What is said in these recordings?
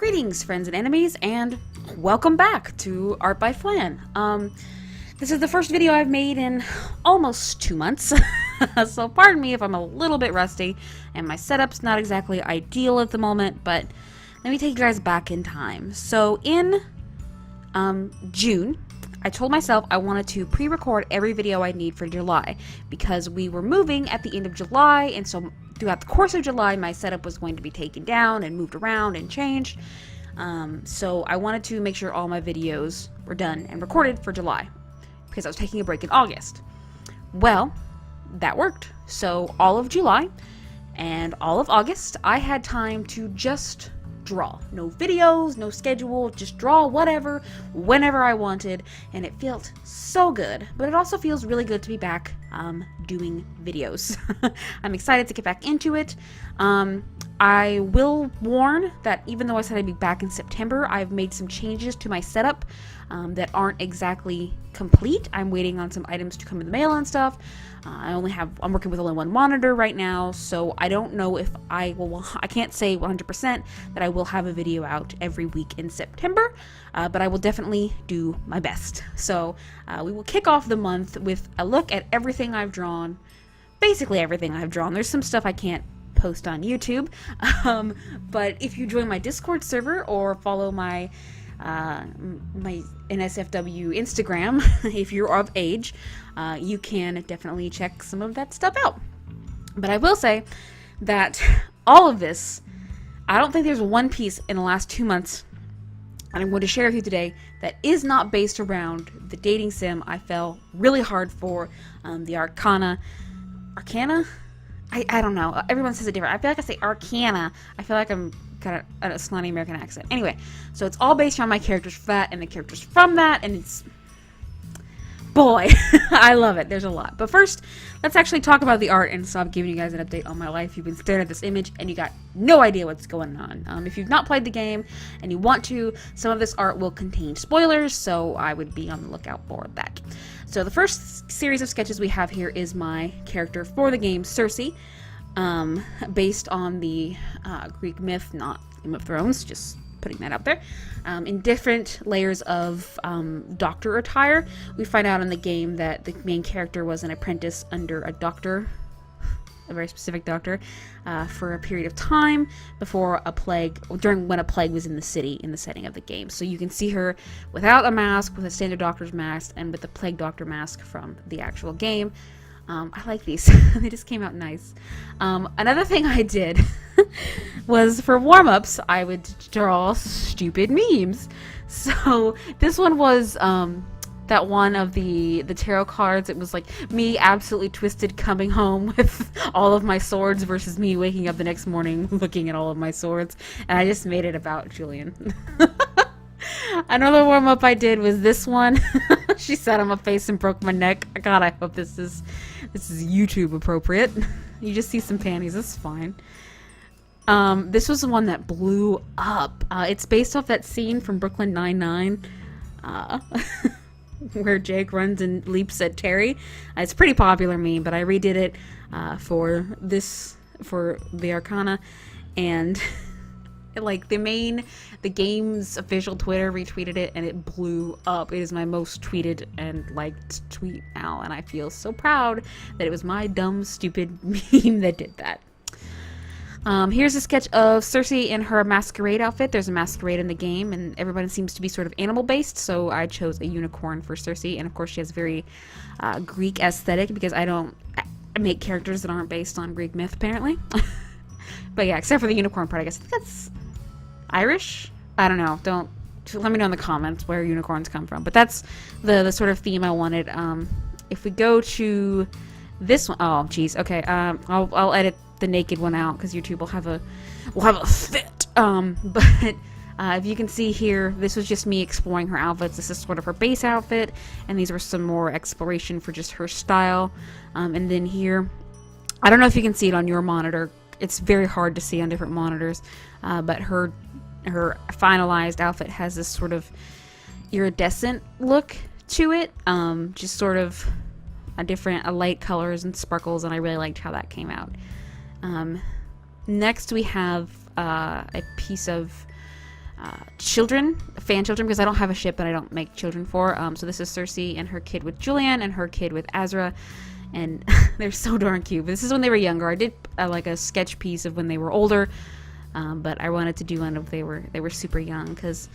Greetings, friends and enemies, and welcome back to Art by Flan. This is the first video I've made in almost 2 months, so pardon me if I'm a little bit rusty, and my setup's not exactly ideal at the moment, but let me take you guys back in time. So in June, I told myself I wanted to pre-record every video I need for July, because we were moving at the end of July, and so throughout the course of July, my setup was going to be taken down and moved around and changed. So I wanted to make sure all my videos were done and recorded for July, because I was taking a break in August. Well, that worked. So all of July and all of August, I had time to just draw. No videos, no schedule, just draw whatever, whenever I wanted, and it felt so good. But it also feels really good to be back doing videos. I'm excited to get back into it. I will warn that even though I said I'd be back in September, I've made some changes to my setup that aren't exactly complete. I'm waiting on some items to come in the mail and stuff. I'm working with only one monitor right now, so I don't know if I can't say 100% that I will have a video out every week in September, but I will definitely do my best. So we will kick off the month with a look at everything I've drawn, basically everything I've drawn. There's some stuff I can't post on YouTube, but if you join my Discord server or follow my NSFW Instagram, if you're of age, you can definitely check some of that stuff out. But I will say that all of this, I don't think there's one piece in the last 2 months that I'm going to share with you today that is not based around the dating sim I fell really hard for, the Arcana? I don't know. Everyone says it different. I feel like I say Arcana. I feel like I'm got a slanty American accent. Anyway, so it's all based on my characters from that and the characters from that, and it's... boy, I love it. There's a lot. But first, let's actually talk about the art and stop giving you guys an update on my life. You've been staring at this image and you got no idea what's going on. If you've not played the game and you want to, some of this art will contain spoilers, so I would be on the lookout for that. So the first series of sketches we have here is my character for the game, Circe, based on the Greek myth, not Game of Thrones, just putting that out there. In different layers of doctor attire, we find out in the game that the main character was an apprentice under a doctor, a very specific doctor, for a period of time before a plague, when a plague was in the city in the setting of the game. So you can see her without a mask, with a standard doctor's mask, and with the plague doctor mask from the actual game. I like these. They just came out nice. Another thing I did was for warm-ups, I would draw stupid memes. So this one was that one of the tarot cards. It was like me absolutely twisted coming home with all of my swords versus me waking up the next morning looking at all of my swords. And I just made it about Julian. Another warm-up I did was this one. She sat on my face and broke my neck. God, I hope this is YouTube appropriate. You just see some panties. It's fine. This was the one that blew up. It's based off that scene from Brooklyn Nine-Nine, where Jake runs and leaps at Terry. It's a pretty popular meme, but I redid it for the Arcana, and like the game's official Twitter retweeted it and it blew up. It is my most tweeted and liked tweet now, and I feel so proud that it was my dumb stupid meme that did that. Here's a sketch of Circe in her masquerade outfit. There's a masquerade in the game and everybody seems to be sort of animal based, so I chose a unicorn for Circe, and of course she has very Greek aesthetic because I make characters that aren't based on Greek myth apparently. But yeah, except for the unicorn part, I guess. I think that's Irish? I don't know. Let me know in the comments where unicorns come from. But that's the sort of theme I wanted. If we go to this one, oh geez, okay. I'll edit the naked one out because YouTube will have a fit. But if you can see here, this was just me exploring her outfits. This is sort of her base outfit, and these were some more exploration for just her style. And then here, I don't know if you can see it on your monitor. It's very hard to see on different monitors, but her finalized outfit has this sort of iridescent look to it, just sort of a light colors and sparkles, and I really liked how that came out. Next we have a piece of children, fan children, because I don't have a ship that I don't make children for. So this is Cersei and her kid with Julian and her kid with Azra, and they're so darn cute. But this is when they were younger. I did like a sketch piece of when they were older, but I wanted to do one of they were super young, because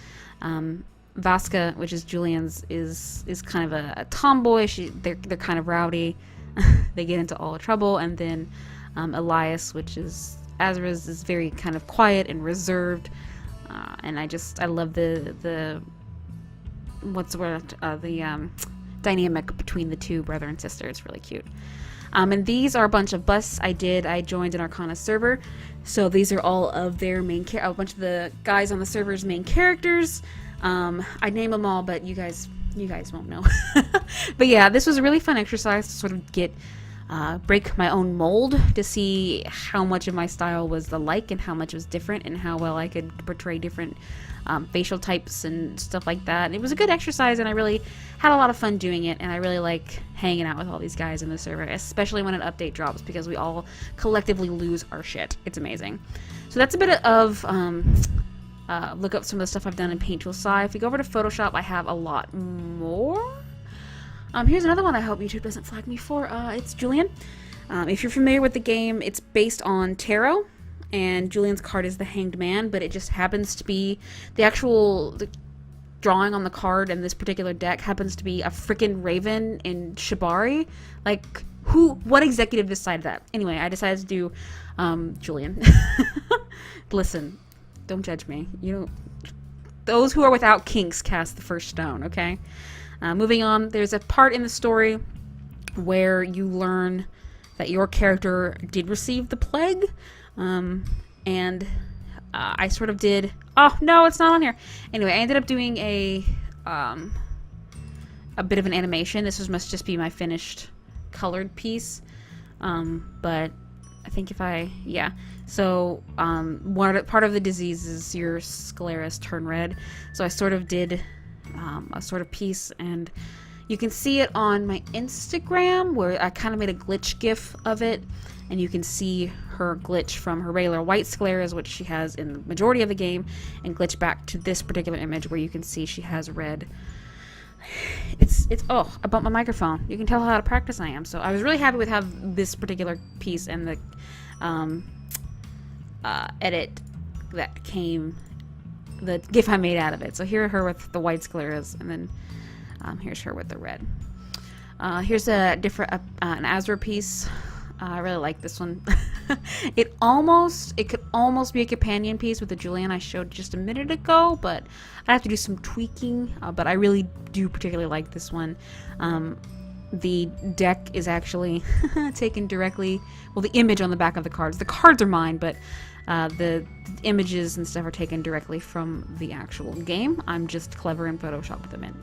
Vasca, which is Julian's, is kind of a tomboy. They're kind of rowdy. They get into all the trouble, and then Elias, which is Azra's, is very kind of quiet and reserved. And I love the dynamic between the two brother and sister. It's really cute. And these are a bunch of busts I joined an Arcana server, so these are all of their main a bunch of the guys on the server's main characters. I name them all, but you guys won't know. But yeah, this was a really fun exercise to sort of get break my own mold, to see how much of my style was alike and how much was different, and how well I could portray different facial types and stuff like that. And it was a good exercise, and I really had a lot of fun doing it, and I really like hanging out with all these guys in the server, especially when an update drops, because we all collectively lose our shit. It's amazing. So that's a bit of look up some of the stuff I've done in Paint Tool Sci. If you go over to Photoshop, I have a lot more. Here's another one I hope YouTube doesn't flag me for. It's Julian. If you're familiar with the game, it's based on tarot, and Julian's card is the Hanged Man, but it just happens to be the drawing on the card in this particular deck happens to be a freaking raven in Shibari. Like, what executive decided that? Anyway, I decided to do Julian. Listen, don't judge me. Those who are without kinks cast the first stone, okay? Moving on, there's a part in the story where you learn that your character did receive the plague, and I sort of did... Oh, no, it's not on here. Anyway, I ended up doing a bit of an animation. This must just be my finished colored piece, but I think yeah. So, part of the disease is your scleras turn red, so I sort of did a sort of piece, and you can see it on my Instagram, where I kind of made a glitch gif of it, and you can see her glitch from her regular white scleras, which she has in the majority of the game, and glitch back to this particular image where you can see she has red. Oh, I bumped my microphone. You can tell how out of practice I am. So I was really happy with how this particular piece and the edit that came, the gif I made out of it. So here her with the white scleras, and then here's her with the red. Here's a different an Azra piece. I really like this one. It could almost be a companion piece with the Julian I showed just a minute ago, but I have to do some tweaking. But I really do particularly like this one. The deck is actually taken directly. Well, the image on the back of the cards. The cards are mine, but the images and stuff are taken directly from the actual game. I'm just clever and photoshopped them in.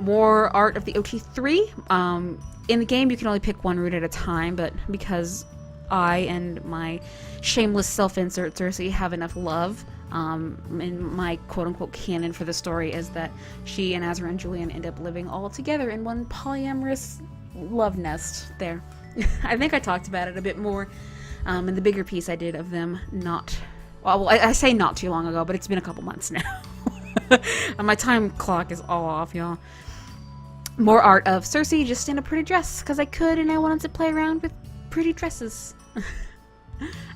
More art of the OT3. In the game, you can only pick one route at a time, but because I and my shameless self-insert Cersei have enough love, in my quote-unquote canon for the story is that she and Azra and Julian end up living all together in one polyamorous love nest there. I think I talked about it a bit more in the bigger piece I did of them I say not too long ago, but it's been a couple months now. My time clock is all off, y'all. More art of Cersei just in a pretty dress, because I could and I wanted to play around with pretty dresses. I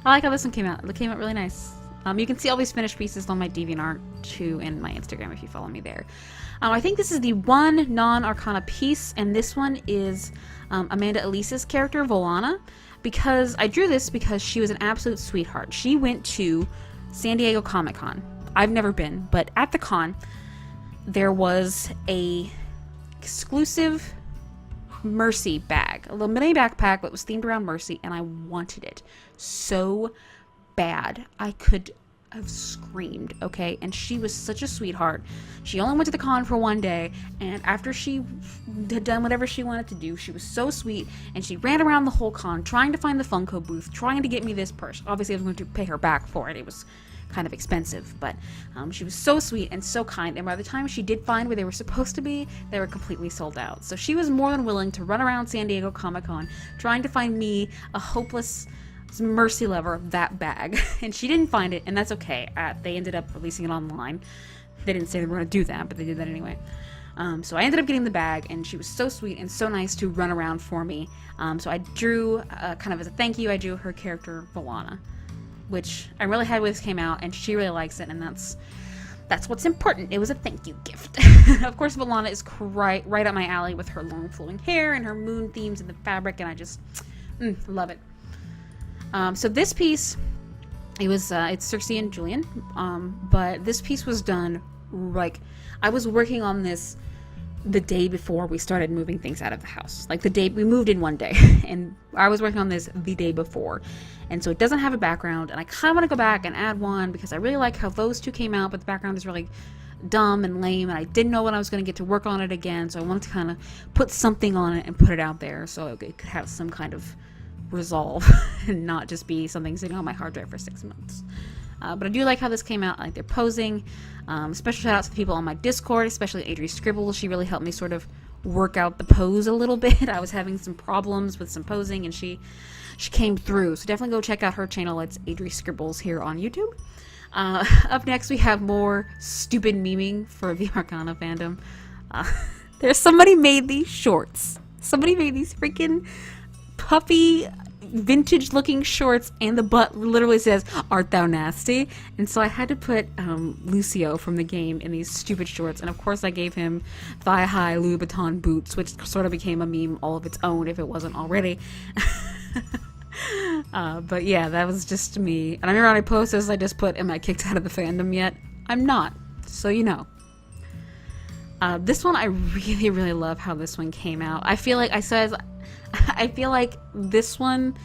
like how this one came out. It came out really nice. You can see all these finished pieces on my DeviantArt too, and my Instagram if you follow me there. I think this is the one non-Arcana piece, and this one is Amanda Elise's character, Volana, because I drew this because she was an absolute sweetheart. She went to San Diego Comic-Con. I've never been, but at the con, there was a exclusive Mercy bag, a little mini backpack that was themed around Mercy, and I wanted it so bad. I could have screamed, okay? And she was such a sweetheart. She only went to the con for one day, and after she had done whatever she wanted to do, she was so sweet, and she ran around the whole con trying to find the Funko booth, trying to get me this purse. Obviously, I was going to pay her back for it. It was kind of expensive, but she was so sweet and so kind, and by the time she did find where they were supposed to be, they were completely sold out. So she was more than willing to run around San Diego Comic-Con trying to find me, a hopeless mercy lover that bag. And she didn't find it, and that's okay. They ended up releasing it online. They didn't say they were going to do that, but they did that anyway. So I ended up getting the bag, and she was so sweet and so nice to run around for me. So I drew, kind of as a thank you, I drew her character, Valana, which I'm really happy with this came out, and she really likes it, and that's what's important. It was a thank you gift. Of course, Valana is right up my alley with her long flowing hair and her moon themes and the fabric, and I just love it. So this piece, it's Cersei and Julian, but this piece was done, like, I was working on this the day before we started moving things out of the house. Like, the day we moved in one day, and I was working on this the day before, and so it doesn't have a background, and I kind of want to go back and add one because I really like how those two came out, but the background is really dumb and lame, and I didn't know when I was going to get to work on it again, so I wanted to kind of put something on it and put it out there so it could have some kind of resolve and not just be something sitting on my hard drive for 6 months. But I do like how this came out. I like their posing. Special shout out to the people on my Discord, especially Adri Scribble. She really helped me sort of work out the pose a little bit. I was having some problems with some posing, and she came through. So definitely go check out her channel. It's Adri Scribbles here on YouTube. Up next, we have more stupid memeing for the Arcana fandom. There's somebody made these shorts. Somebody made these freaking puffy vintage looking shorts, and the butt literally says, "Art thou nasty?" And so I had to put Lucio from the game in these stupid shorts, and of course I gave him thigh-high Louis Vuitton boots, which sort of became a meme all of its own if it wasn't already. But yeah, that was just me. And I remember when I posted this, I just put, "Am I kicked out of the fandom yet?" I'm not, so you know. This one, I really, really love how this one came out. I feel like I feel like this one,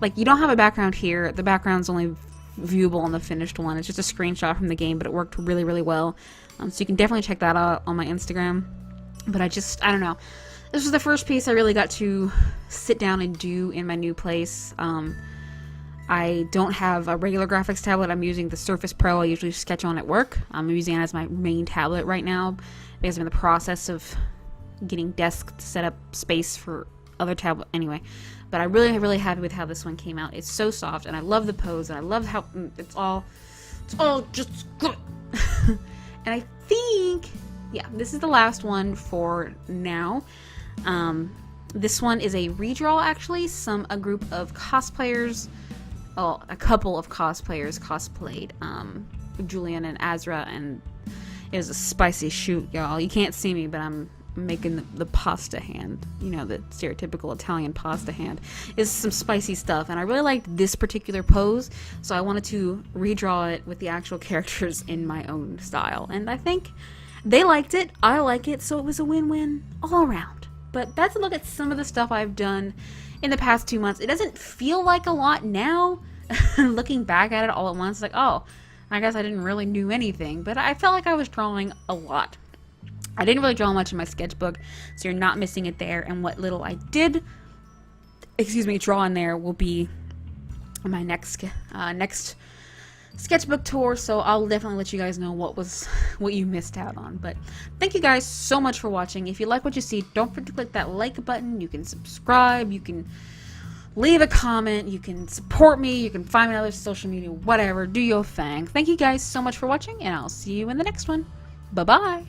like, you don't have a background here. The background's only viewable on the finished one. It's just a screenshot from the game, but it worked really, really well. So you can definitely check that out on my Instagram. But I don't know. This was the first piece I really got to sit down and do in my new place. I don't have a regular graphics tablet. I'm using the Surface Pro I usually sketch on at work. I'm using it as my main tablet right now because I'm in the process of getting desk set up space for other tablet anyway. But I'm really, really happy with how this one came out. It's so soft, and I love the pose, and I love how it's all just good. And I think, yeah, this is the last one for now. This one is a redraw, actually. A group of cosplayers, well, a couple of cosplayers cosplayed Julian and Azra, and it was a spicy shoot, y'all. You can't see me, but I'm making the pasta hand, you know, the stereotypical Italian pasta hand. Is some spicy stuff, and I really liked this particular pose, so I wanted to redraw it with the actual characters in my own style, and I think they liked it, I like it, so it was a win-win all around. But that's a look at some of the stuff I've done in the past 2 months. It doesn't feel like a lot now. Looking back at it all at once, like, oh, I guess I didn't really do anything, but I felt like I was drawing a lot. I didn't really draw much in my sketchbook, so you're not missing it there, and what little I did, draw in there will be my next sketchbook tour, so I'll definitely let you guys know what you missed out on. But thank you guys so much for watching. If you like what you see, don't forget to click that like button. You can subscribe, you can leave a comment, you can support me, you can find me on other social media, whatever, do your thing. Thank you guys so much for watching, and I'll see you in the next one. Bye-bye!